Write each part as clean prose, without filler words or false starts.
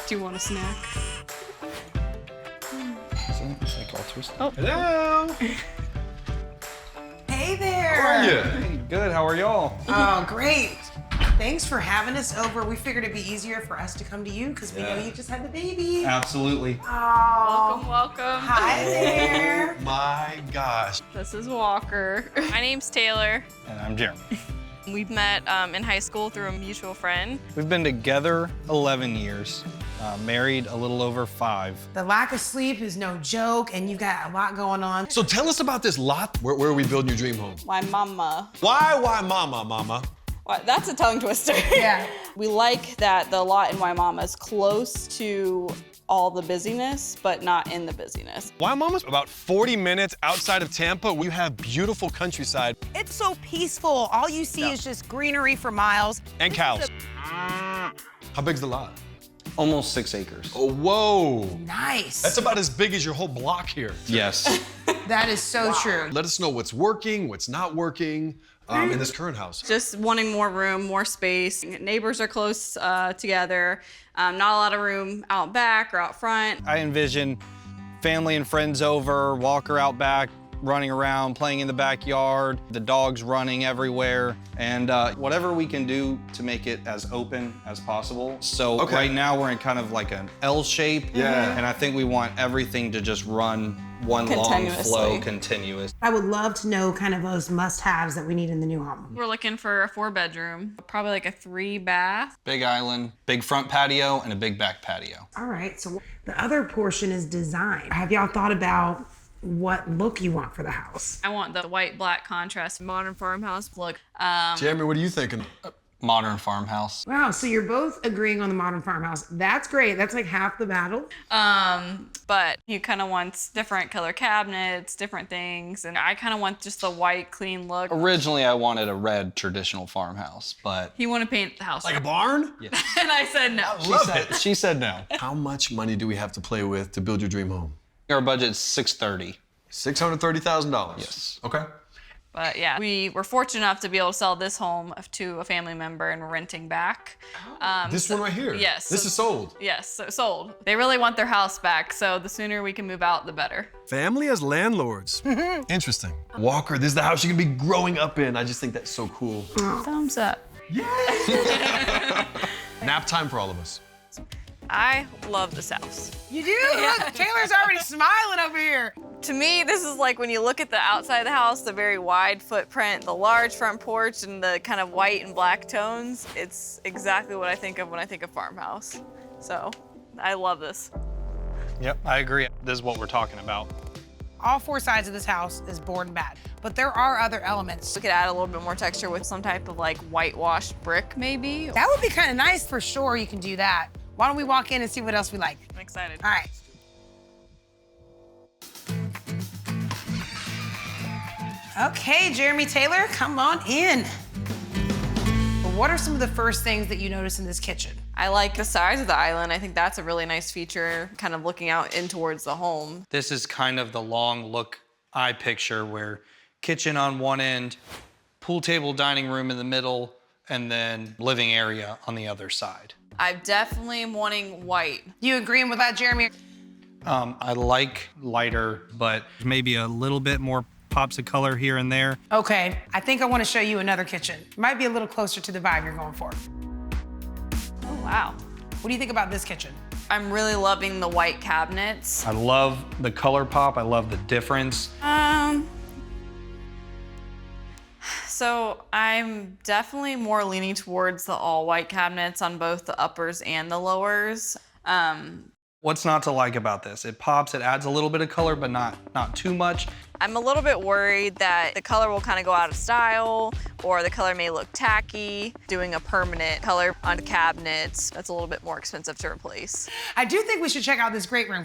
Do you want a snack? It's like all twisted. Oh. Hello. Hey there. How are you? Hey, good. How are y'all? Oh, great. Thanks for having us over. We figured it'd be easier for us to come to you because we know you just had the baby. Absolutely. Oh. Welcome. Hi there. My gosh. This is Walker. My name's Taylor. And I'm Jeremy. We've met in high school through a mutual friend. We've been together 11 years, married a little over 5. The lack of sleep is no joke, and you've got a lot going on. So tell us about this lot. Where are we building your dream home? My mama. Why mama? Well, that's a tongue twister. Yeah. We like that the lot in Waimama is close to all the busyness, but not in the busyness. Waimama's about 40 minutes outside of Tampa. We have beautiful countryside. It's so peaceful. All you see is just greenery for miles. And cows. How big's the lot? Almost 6 acres. Oh, whoa. Nice. That's about as big as your whole block here. Yes. That is so true. Let us know what's working, what's not working in this current house. Just wanting more room, more space. Neighbors are close together. Not a lot of room out back or out front. I envision family and friends over, Walker out back, running around, playing in the backyard, the dogs running everywhere, and whatever we can do to make it as open as possible. So right now we're in kind of like an L shape, and I think we want everything to just run one long flow, continuous. I would love to know kind of those must-haves that we need in the new home. We're looking for a 4-bedroom, probably like a 3-bath. Big island, big front patio, and a big back patio. All right, so the other portion is design. Have y'all thought about what look you want for the house? I want the white-black contrast, modern farmhouse look. Jeremy, what are you thinking? Modern farmhouse. Wow, so you're both agreeing on the modern farmhouse. That's great. That's like half the battle. But he kind of wants different color cabinets, different things, and I kind of want just the white, clean look. Originally, I wanted a red traditional farmhouse, but He wanted to paint the house Like a red. barn? And I said no. she said no. How much money do we have to play with to build your dream home? Our budget's $630,000. $630,000. Yes. Okay. But yeah, we were fortunate enough to be able to sell this home to a family member and renting back. This one right here. Yes. This is sold. Yes, so sold. They really want their house back, so the sooner we can move out, the better. Family as landlords. Interesting. Walker, this is the house you're gonna be growing up in. I just think that's so cool. Thumbs up. Nap time for all of us. I love this house. You do? Look, Taylor's already smiling over here. To me, this is like when you look at the outside of the house, the very wide footprint, the large front porch, and the kind of white and black tones. It's exactly what I think of when I think of farmhouse. So I love this. Yep, I agree. This is what we're talking about. All 4 sides of this house is board and bat, but there are other elements. We could add a little bit more texture with some type of like whitewashed brick, maybe. That would be kind of nice for sure. You can do that. Why don't we walk in and see what else we like? I'm excited. All right. Okay, Jeremy Taylor, come on in. What are some of the first things that you notice in this kitchen? I like the size of the island. I think that's a really nice feature, kind of looking out in towards the home. This is kind of the long look I picture where kitchen on one end, pool table dining room in the middle, and then living area on the other side. I definitely am wanting white. You agreeing with that, Jeremy? I like lighter, but maybe a little bit more pops of color here and there. Okay, I think I want to show you another kitchen. Might be a little closer to the vibe you're going for. Oh, wow. What do you think about this kitchen? I'm really loving the white cabinets. I love the color pop. I love the difference. So I'm definitely more leaning towards the all white cabinets on both the uppers and the lowers. What's not to like about this? It pops, it adds a little bit of color, but not too much. I'm a little bit worried that the color will kind of go out of style, or the color may look tacky. Doing a permanent color on cabinets, that's a little bit more expensive to replace. I do think we should check out this great room.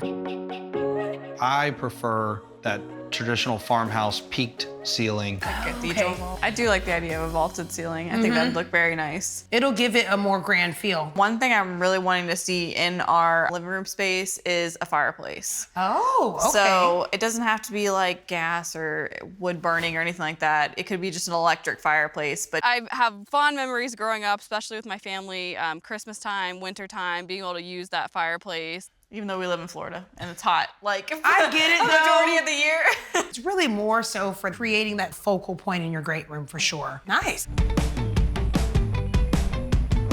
I prefer that traditional farmhouse peaked ceiling. Cathedral. I do like the idea of a vaulted ceiling. I think that'd look very nice. It'll give it a more grand feel. One thing I'm really wanting to see in our living room space is a fireplace. Oh, okay. So it doesn't have to be like gas or wood burning or anything like that. It could be just an electric fireplace. But I have fond memories growing up, especially with my family, Christmas time, winter time, being able to use that fireplace. Even though we live in Florida and it's hot, like I get it, the majority of the year. It's really more so for creating that focal point in your great room for sure. Nice.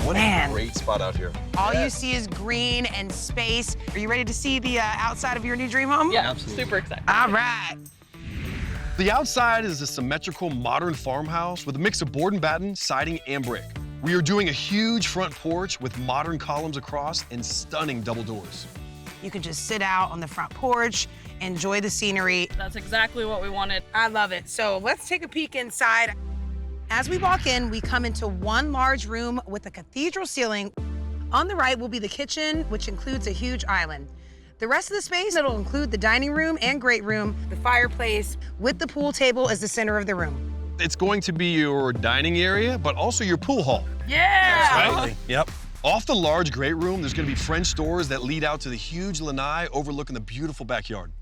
What Man. a great spot out here. All you see is green and space. Are you ready to see the outside of your new dream home? Yeah, super excited. All right. The outside is a symmetrical modern farmhouse with a mix of board and batten, siding, and brick. We are doing a huge front porch with modern columns across and stunning double doors. You can just sit out on the front porch, enjoy the scenery. That's exactly what we wanted. I love it. So let's take a peek inside. As we walk in, we come into one large room with a cathedral ceiling. On the right will be the kitchen, which includes a huge island. The rest of the space, it'll include the dining room and great room, the fireplace, with the pool table as the center of the room. It's going to be your dining area, but also your pool hall. Yeah! Right? Yep. Off the large great room, there's gonna be French doors that lead out to the huge lanai overlooking the beautiful backyard.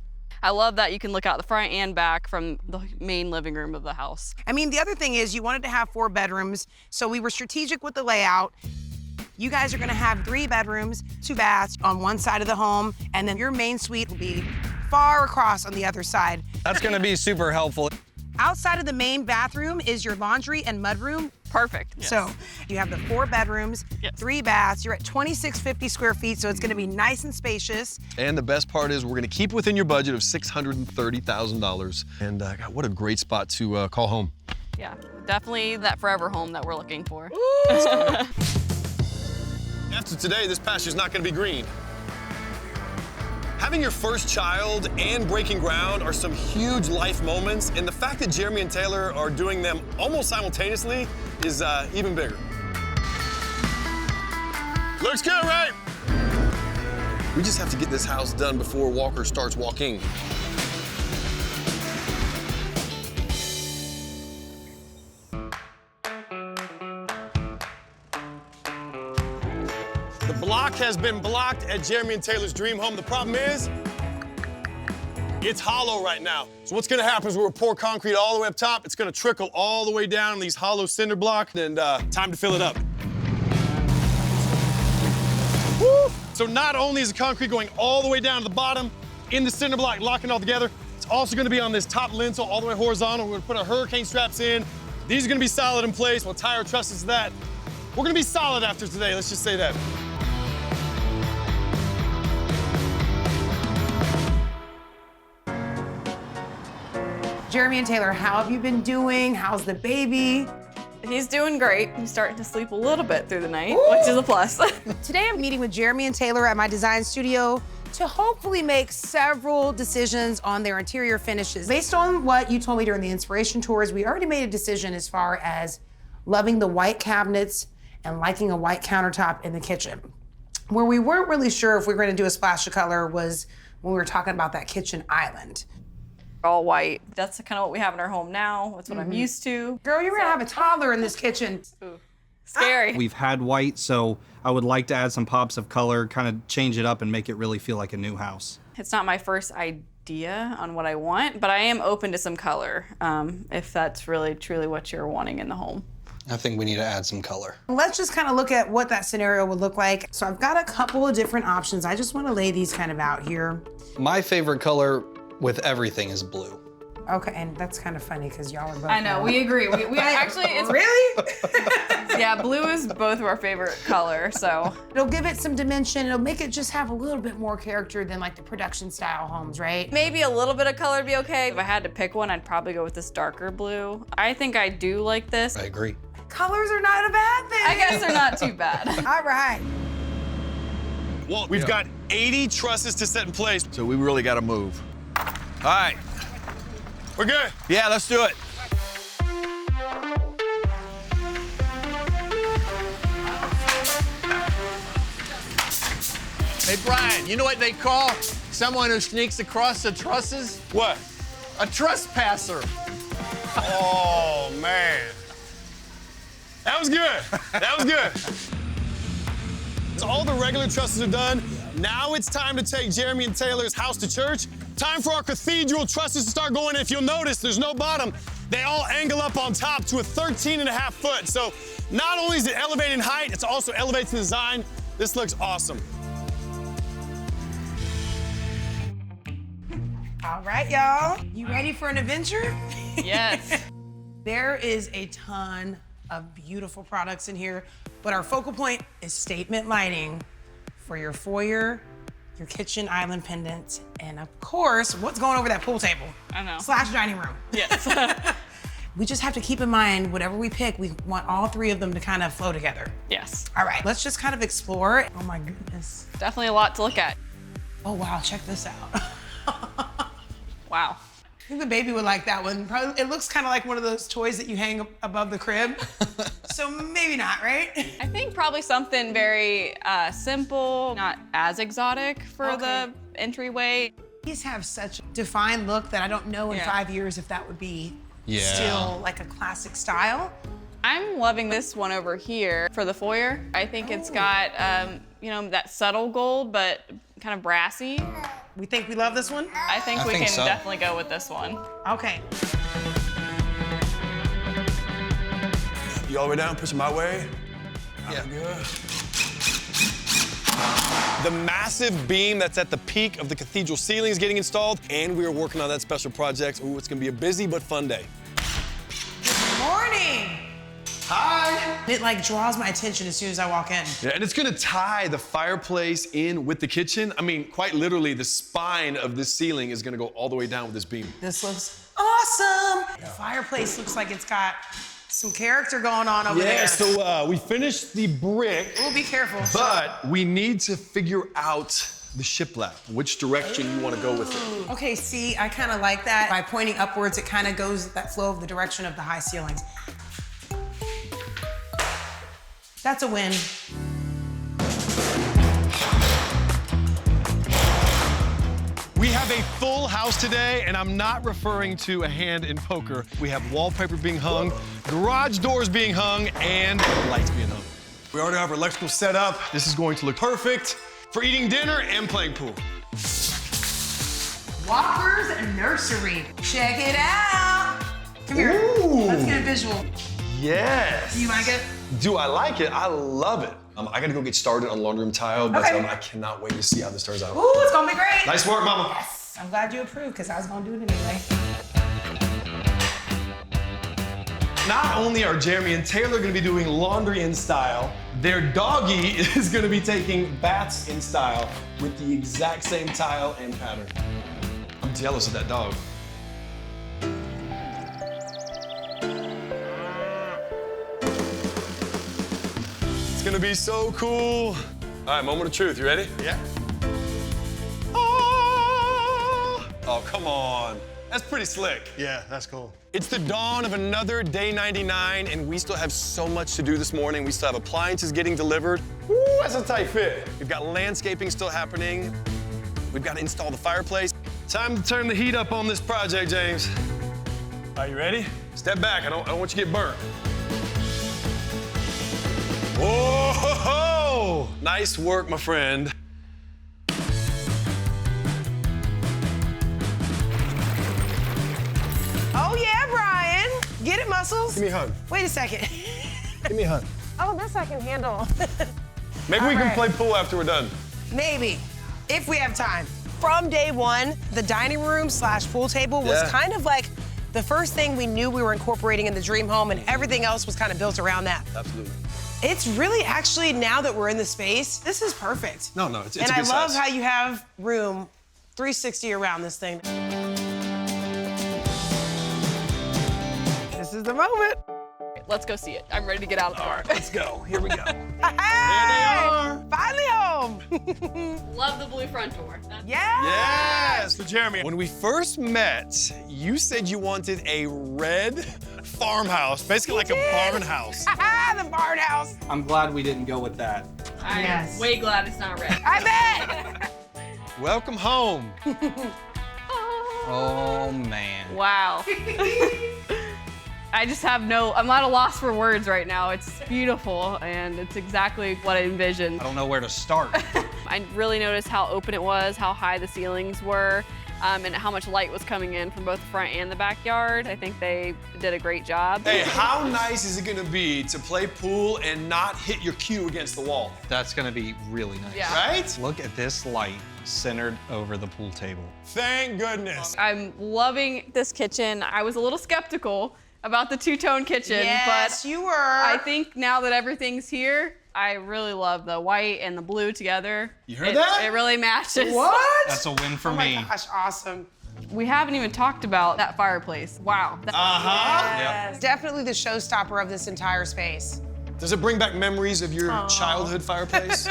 I love that you can look out the front and back from the main living room of the house. I mean, the other thing is you wanted to have 4 bedrooms, so we were strategic with the layout. You guys are gonna have 3 bedrooms, 2 baths on one side of the home, and then your main suite will be far across on the other side. That's gonna be super helpful. Outside of the main bathroom is your laundry and mudroom. Perfect. Yes. So you have the 4 bedrooms, Yes. 3 baths. You're at 2,650 square feet, so it's gonna be nice and spacious. And the best part is we're gonna keep within your budget of $630,000. And God, what a great spot to call home. Yeah, definitely that forever home that we're looking for. After today, this pasture's not gonna be green. Having your first child and breaking ground are some huge life moments, and the fact that Jeremy and Taylor are doing them almost simultaneously is even bigger. Looks good, right? We just have to get this house done before Walker starts walking. The block has been blocked at Jeremy and Taylor's dream home. The problem is, it's hollow right now. So what's gonna happen is we're gonna pour concrete all the way up top. It's gonna trickle all the way down these hollow cinder blocks, and time to fill it up. Woo! So not only is the concrete going all the way down to the bottom in the cinder block, locking it all together, it's also gonna be on this top lintel all the way horizontal. We're gonna put our hurricane straps in. These are gonna be solid in place. We'll tie our trusses to that. We're gonna be solid after today, let's just say that. Jeremy and Taylor, how have you been doing? How's the baby? He's doing great. He's starting to sleep a little bit through the night, which is a plus. Today I'm meeting with Jeremy and Taylor at my design studio to hopefully make several decisions on their interior finishes. Based on what you told me during the inspiration tours, we already made a decision as far as loving the white cabinets and liking a white countertop in the kitchen. Where we weren't really sure if we were gonna do a splash of color was when we were talking about that kitchen island. All white. That's kind of what we have in our home now. That's what I'm used to. Girl, you're gonna have a toddler in this kitchen. Ooh, scary. We've had white, so I would like to add some pops of color, kind of change it up and make it really feel like a new house. It's not my first idea on what I want, but I am open to some color if that's really truly what you're wanting in the home. I think we need to add some color. Let's just kind of look at what that scenario would look like. So I've got a couple of different options. I just wanna lay these kind of out here. My favorite color with everything is blue. Okay, and that's kind of funny because y'all are both. I know, we agree. We actually, it's Really? yeah, blue is both of our favorite color, so. It'll give it some dimension. It'll make it just have a little bit more character than like the production style homes, right? Maybe a little bit of color would be okay. If I had to pick one, I'd probably go with this darker blue. I think I do like this. I agree. Colors are not a bad thing. I guess they're not too bad. All right. Well, we've got 80 trusses to set in place, so we really gotta move. All right. We're good. Yeah, let's do it. Hey, Brian, you know what they call someone who sneaks across the trusses? What? A trespasser. Oh, man. That was good. That was good. So all the regular trusses are done. Now it's time to take Jeremy and Taylor's house to church. Time for our cathedral trusses to start going. If you'll notice, there's no bottom. They all angle up on top to a 13.5 foot. So not only is it elevated in height, it's also elevated in design. This looks awesome. All right, y'all. You ready for an adventure? Yes. There is a ton of beautiful products in here, but our focal point is statement lighting for your foyer, your kitchen island pendant, and of course, what's going over that pool table? I know. / dining room. Yes. We just have to keep in mind, whatever we pick, we want all three of them to kind of flow together. Yes. All right, let's just kind of explore. Oh my goodness. Definitely a lot to look at. Oh wow, check this out. Wow. I think the baby would like that one. Probably, it looks kind of like one of those toys that you hang above the crib. So maybe not, right? I think probably something very simple, not as exotic for the entryway. These have such a defined look that I don't know in 5 years if that would be still like a classic style. I'm loving this one over here for the foyer. I think it's got, you know, that subtle gold, but kind of brassy. We think we love this one? I think we can definitely go with this one. Okay. You all the way down, push them my way. Yeah. Good. The massive beam that's at the peak of the cathedral ceiling is getting installed, and we are working on that special project. Ooh, it's gonna be a busy but fun day. Good morning. Hi. It like draws my attention as soon as I walk in. Yeah, and it's gonna tie the fireplace in with the kitchen. I mean, quite literally, the spine of this ceiling is gonna go all the way down with this beam. This looks awesome. The fireplace looks like it's got some character going on over there. Yeah, so we finished the brick. Oh, be careful. But we need to figure out the shiplap, which direction you want to go with it. Okay, see, I kind of like that. By pointing upwards, it kind of goes that flow of the direction of the high ceilings. That's a win. We have a full house today, and I'm not referring to a hand in poker. We have wallpaper being hung, garage doors being hung, and lights being hung. We already have our electrical set up. This is going to look perfect for eating dinner and playing pool. Walker's Nursery. Check it out. Come here. Ooh. Let's get a visual. Yes. Do you like it? Do I like it? I love it. I gotta go get started on laundry room tile, but Okay. I cannot wait to see how this turns out. Ooh, it's gonna be great. Nice work, Mama. Yes. I'm glad you approved because I was gonna do it anyway. Not only are Jeremy and Taylor gonna be doing laundry in style, their doggy is gonna be taking baths in style with the exact same tile and pattern. I'm jealous of that dog. It's gonna be so cool. All right, moment of truth, you ready? Yeah. Oh, come on. That's pretty slick. Yeah, that's cool. It's the dawn of another day 99, and we still have so much to do this morning. We still have appliances getting delivered. Woo, that's a tight fit. We've got landscaping still happening. We've got to install the fireplace. Time to turn the heat up on this project, James. Are you ready? Step back, I don't want you to get burnt. Whoa! Nice work, my friend. Oh yeah, Brian. Get it, muscles. Give me a hug. Wait a second. Give me a hug. Oh, this I can handle. Maybe we can play pool after we're done. Maybe, if we have time. From day one, the dining room / pool table was kind of like the first thing we knew we were incorporating in the dream home, and everything else was kind of built around that. Absolutely. It's really actually, now that we're in the space, this is perfect. No, it's and a I good love size. how you have room 360 around this thing. This is the moment. Let's go see it. I'm ready to get out of the car. Let's go. Here we go. Hey! Finally home. Love the blue front door. Yeah. Yes! So Jeremy, when we first met, you said you wanted a red farmhouse, basically like a barn house. The barn house. I'm glad we didn't go with that. I'm Yes. way glad it's not red. I bet. Welcome home. Oh, man. Wow. I just have I'm at a loss for words right now. It's beautiful, and it's exactly what I envisioned. I don't know where to start. I really noticed how open it was, how high the ceilings were, and how much light was coming in from both the front and the backyard. I think they did a great job. Hey, how nice is it gonna be to play pool and not hit your cue against the wall? That's gonna be really nice. Yeah. Right? Look at this light centered over the pool table. Thank goodness. I'm loving this kitchen. I was a little skeptical about the two-tone kitchen, Yes, but you were. I think now that everything's here, I really love the white and the blue together. You heard that? It really matches. What? That's a win for Oh me. my gosh, awesome. We haven't even talked about that fireplace. Wow. Yes. Definitely the showstopper of this entire space. Does it bring back memories of your childhood fireplace?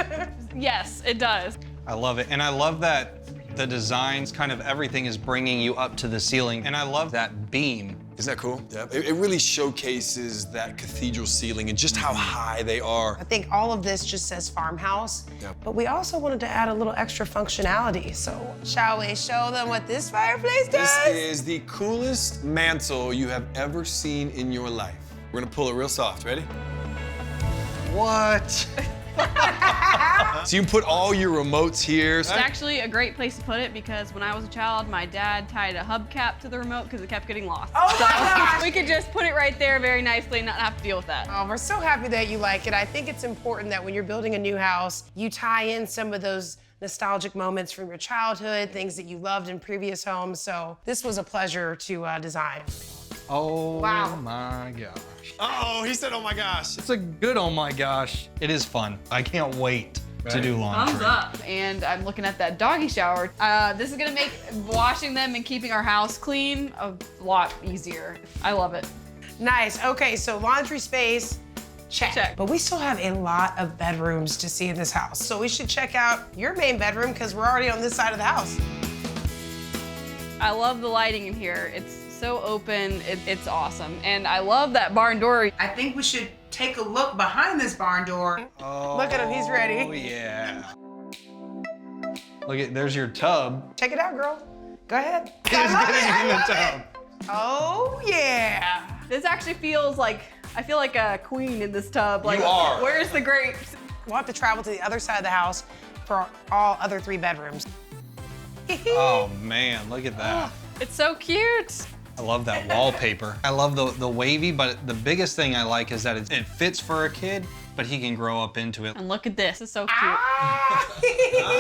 Yes, it does. I love it. And I love that the designs, kind of everything is bringing you up to the ceiling. And I love that beam. Isn't that cool? Yeah. It really showcases that cathedral ceiling and just how high they are. I think all of this just says farmhouse, Yep. but we also wanted to add a little extra functionality. So shall we show them what this fireplace does? This is the coolest mantle you have ever seen in your life. We're gonna pull it real soft. Ready? What? So you can put all your remotes here. It's actually a great place to put it because when I was a child, my dad tied a hubcap to the remote because it kept getting lost. Oh my gosh. We could just put it right there very nicely and not have to deal with that. Oh, we're so happy that you like it. I think it's important that when you're building a new house, you tie in some of those nostalgic moments from your childhood, things that you loved in previous homes. So this was a pleasure to design. Oh Wow. my gosh. Uh-oh, he said, oh my gosh. It's a good oh my gosh. It is fun. I can't wait to do laundry. Thumbs up. And I'm looking at that doggy shower. This is gonna make washing them and keeping our house clean a lot easier. I love it. Nice. Okay, so laundry space, check. Check. But we still have a lot of bedrooms to see in this house. So we should check out your main bedroom because we're already on this side of the house. I love the lighting in here. It's so open, it's awesome. And I love that barn door. I think we should take a look behind this barn door. Oh, Look at him, he's ready. Oh yeah. Look at, there's your tub. Check it out, girl. Go ahead. He's I love getting it, I in the love it. tub. Oh, yeah. This actually feels like, I feel like a queen in this tub. Like, You are. Where's the grapes? We'll have to travel to the other side of the house for all other 3 bedrooms. Oh man, look at that. It's so cute. I love that wallpaper. I love the wavy, but the biggest thing I like is that it fits for a kid, but he can grow up into it. And look at this, it's so cute. Ah.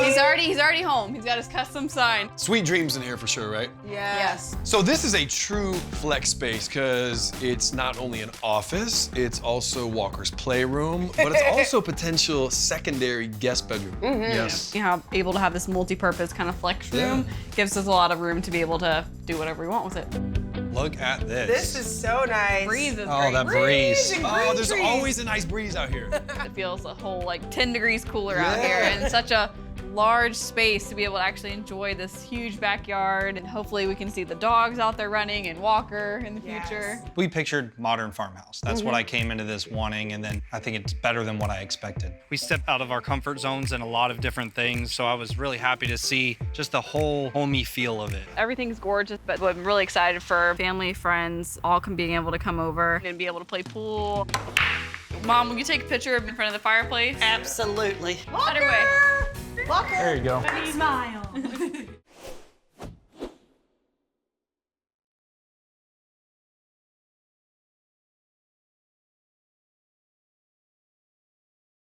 He's already home. He's got his custom sign. Sweet dreams in here for sure, right? Yes. So this is a true flex space because it's not only an office, it's also Walker's playroom, but it's also potential secondary guest bedroom. Yes. You know, able to have this multi-purpose kind of flex room gives us a lot of room to be able to do whatever we want with it. Look at this. This is so nice. Breeze is Oh, great. that breeze. and Oh, green there's trees. always a nice breeze out here. It feels a whole like 10 degrees cooler out here Yeah. and such a large space to be able to actually enjoy this huge backyard, and hopefully we can see the dogs out there running and Walker in the future. We pictured modern farmhouse. That's what I came into this wanting, and then I think it's better than what I expected. We stepped out of our comfort zones in a lot of different things, so I was really happy to see just the whole homey feel of it. Everything's gorgeous, but I'm really excited for family, friends, all being able to come over and be able to play pool. Mom, will you take a picture in front of the fireplace? Absolutely. Underway. Walker. There you go. Smile.